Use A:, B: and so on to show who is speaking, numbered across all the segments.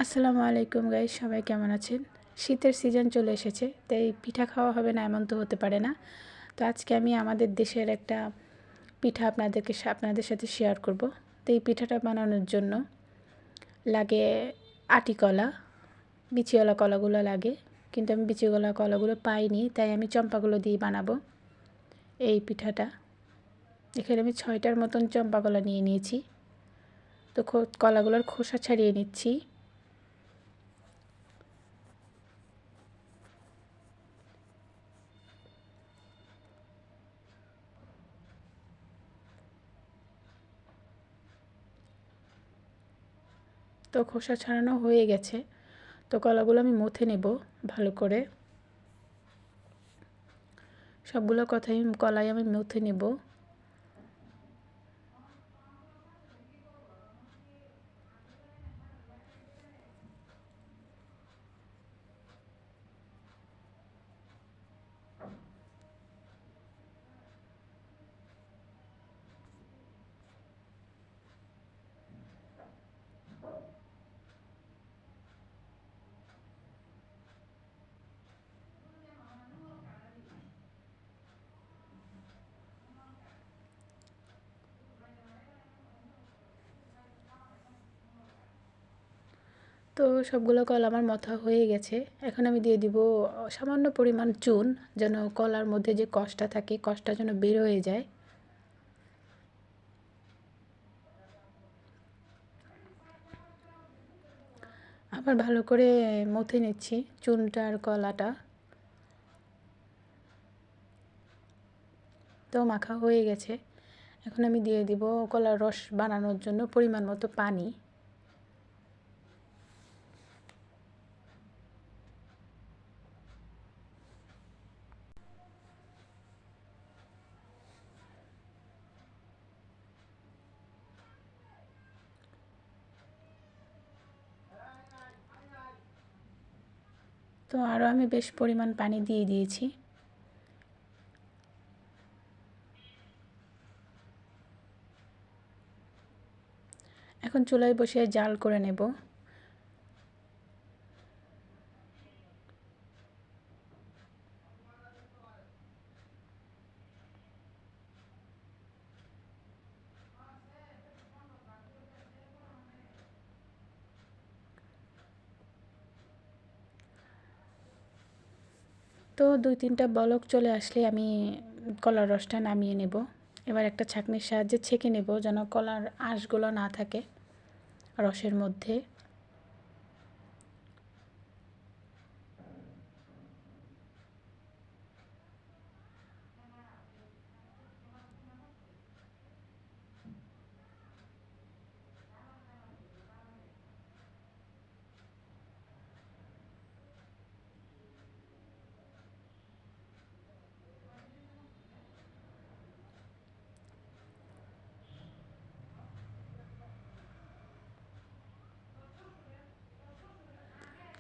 A: আসসালামু আলাইকুম গাইস, সবাই কেমন আছেন? শীতের সিজন চলে এসেছে, তাই পিঠা খাওয়া হবে না এমন তো হতে পারে না। তো আজকে আমি আমাদের দেশের একটা পিঠা আপনাদের সাথে শেয়ার করব। তো এই পিঠাটা বানানোর জন্য লাগে আটি কলা, বিচিওয়ালা কলাগুলো লাগে, কিন্তু আমি বিচিওয়ালা কলাগুলো পাইনি, তাই আমি চম্পাগুলো দিয়ে বানাবো এই পিঠাটা। এখানে আমি 6টার মতন চম্পা কলা নিয়ে নিয়েছি। তো কলাগুলোর খোসা ছাড়িয়ে নিচ্ছি। তো খোসা ছাড়ানো হয়ে গেছে। তো কলাগুলো আমি মথে নেব ভালো করে। সবগুলো কলাই আমি মথে নেব। তো সবগুলো কলা আমার মথা হয়ে গেছে। এখন আমি দিয়ে দিব সামান্য পরিমাণ চুন, যেন কলার মধ্যে যে কষটা থাকে কষটা যেন বের হয়ে যায়। আবার ভালো করে মথে নিচ্ছি চুনটা আর কলাটা। তো মাখা হয়ে গেছে। এখন আমি দিয়ে দিব কলার রস বানানোর জন্য পরিমাণ মতো পানি। তো আরও আমি বেশ পরিমাণ পানি দিয়ে দিয়েছি। এখন চুলায় বসিয়ে জাল করে নেব। তো 2-3টা বলক চলে আসলে আমি কলার রসটা নামিয়ে নেব। এবার একটা ছাঁকনির সাহায্যে ছেঁকে নেব, যেন কলার আঁশগুলো না থাকে রসের মধ্যে।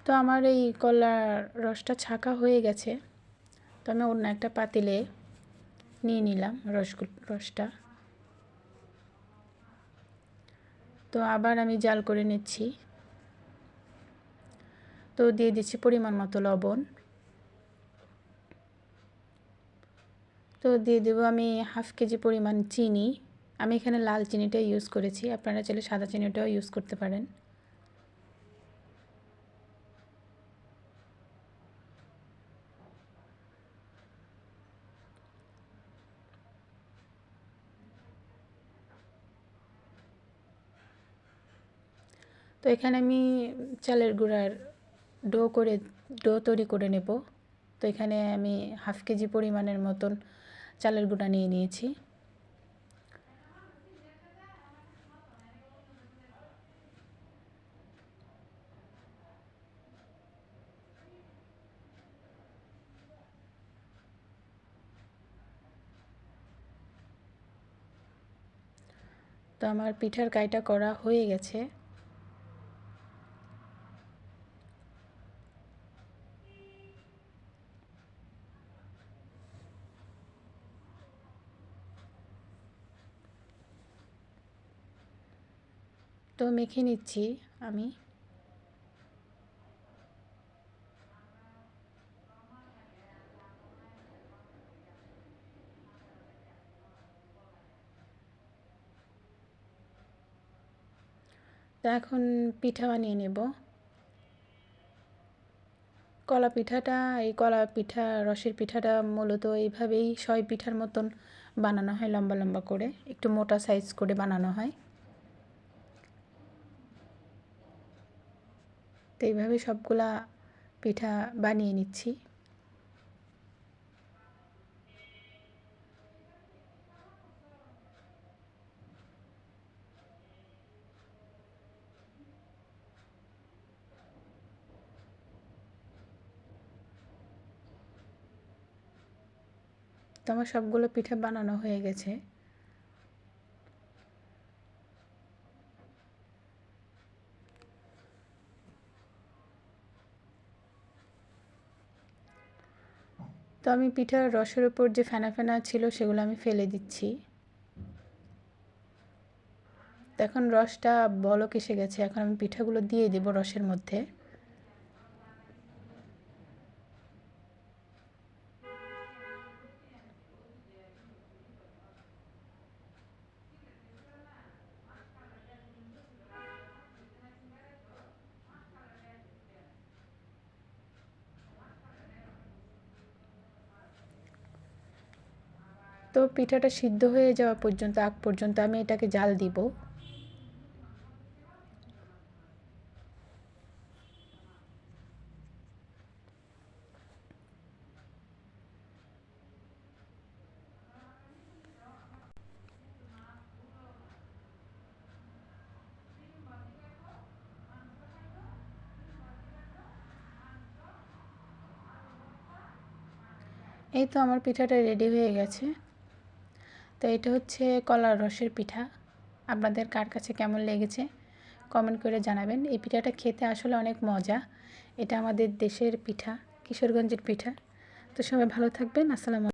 A: তো আমার এই কলার রসটা ছাঁকা হয়ে গেছে। তো আমি অন্য একটা পাতিলে নিয়ে নিলাম রসটা। তো আবার আমি জাল করে নিচ্ছি। তো দিয়ে দিচ্ছি পরিমাণ মতো লবণ। তো দিয়ে দেবো আমি 1/2 কেজি পরিমাণ চিনি। আমি এখানে লাল চিনিটা ইউজ করেছি, আপনারা চাইলে সাদা চিনিটাও ইউজ করতে পারেন। তো এখানে আমি চালের গুঁড়ার ডো করে ডো তৈরি করে নেব। তো এখানে আমি 1/2 কেজি পরিমাণের মতন চালের গুঁড়া নিয়ে নিয়েছি। তো আমার পিঠার কাইটা করা হয়ে গেছে। তো মেখে নিচ্ছি আমি। তো এখন পিঠা বানিয়ে নেব। কলা পিঠাটা, এই কলা পিঠা রসের পিঠাটা মূলত এইভাবেই সয় পিঠার মতন বানানো হয়, লম্বা লম্বা করে, একটু মোটা সাইজ করে বানানো হয়। তো এইভাবে সবগুলা পিঠা বানিয়ে নিচ্ছি। তো আমার সবগুলো পিঠা বানানো হয়ে গেছে। তো আমি পিঠার রসের উপর যে ফেনা ফেনা ছিল সেগুলো আমি ফেলে দিচ্ছি। তো এখন রসটা বলক এসে গেছে, এখন আমি পিঠাগুলো দিয়ে দেব রসের মধ্যে। তো পিঠাটা সিদ্ধ হয়ে যাওয়া পর্যন্ত, আগ পর্যন্ত আমি এটাকে জাল দিব। এই তো আমার পিঠাটা রেডি হয়ে গেছে। তো এটা হচ্ছে কলার রসের পিঠা। আপনাদের কার কাছে কেমন লেগেছে কমেন্ট করে জানাবেন। এই পিঠাটা খেতে আসলে অনেক মজা। এটা আমাদের দেশের পিঠা, কিশোরগঞ্জের পিঠা। তো সবাই ভালো থাকবেন। আসসালামু আলাইকুম।